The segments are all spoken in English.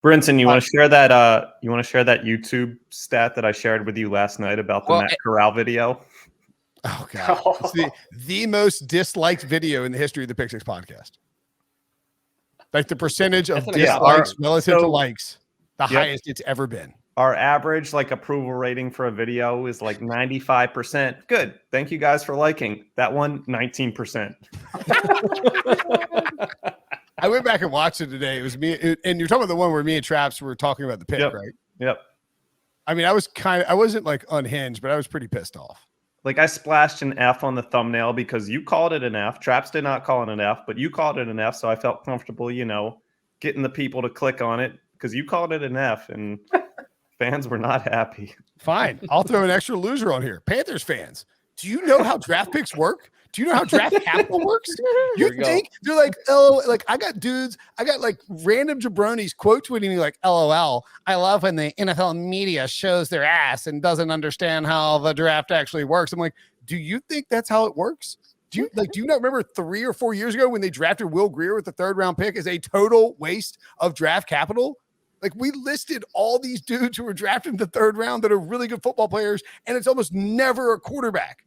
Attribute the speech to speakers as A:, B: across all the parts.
A: Brinson, you want to share that? You want to share that YouTube stat that I shared with you last night about the Matt Corral video?
B: Oh God, it's the most disliked video in the history of the Pick Six podcast. Like the percentage of dislikes relative to likes, the highest it's ever been.
A: Our average approval rating for a video is 95%. Good. Thank you guys for liking. That one, 19%.
B: I went back and watched it today. It was me, and you're talking about the one where me and Traps were talking about the pick, right?
A: Yep.
B: I mean, I wasn't unhinged, but I was pretty pissed off.
A: I splashed an F on the thumbnail because you called it an F. Traps did not call it an F, but you called it an F, so I felt comfortable, getting the people to click on it because you called it an F, and fans were not happy.
B: Fine. I'll throw an extra loser on here. Panthers fans, do you know how draft picks work? Do you know how draft capital works? You think they're I got random jabronis quote tweeting me LOL. I love when the NFL media shows their ass and doesn't understand how the draft actually works. I'm like, do you think that's how it works? Do you not remember 3 or 4 years ago when they drafted Will Grier with the 3rd round pick as a total waste of draft capital? We listed all these dudes who were drafted in the 3rd round that are really good football players, and it's almost never a quarterback.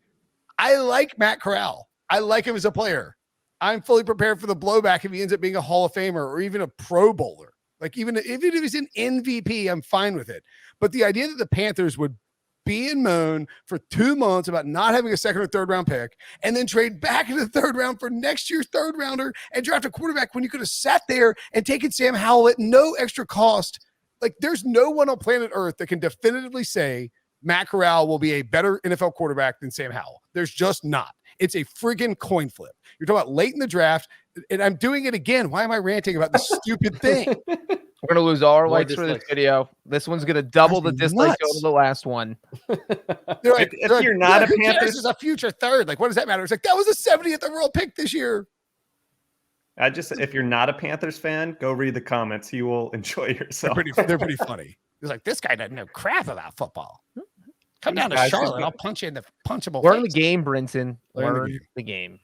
B: I like Matt Corral. I like him as a player. I'm fully prepared for the blowback if he ends up being a Hall of Famer or even a Pro Bowler. Even if he's an MVP, I'm fine with it. But the idea that the Panthers would be and moan for 2 months about not having a 2nd or 3rd round pick and then trade back into the 3rd round for next year's 3rd rounder and draft a quarterback when you could have sat there and taken Sam Howell at no extra cost. There's no one on planet Earth that can definitively say Matt Corral will be a better NFL quarterback than Sam Howell. There's just not. It's a friggin' coin flip. You're talking about late in the draft, and I'm doing it again. Why am I ranting about this stupid thing?
C: We're going to lose all our likes for this video. This one's going to double the dislike over the last one.
A: If you're not a Panthers,
B: is a future 3rd. What does that matter? It's that was the 70th overall pick this year.
A: If you're not a Panthers fan, go read the comments. You will enjoy yourself.
B: They're pretty funny. It's this guy doesn't know crap about football. Come down to Charlotte. I'll punch you in the punchable.
C: Learn the game, Brinson. Learn the game.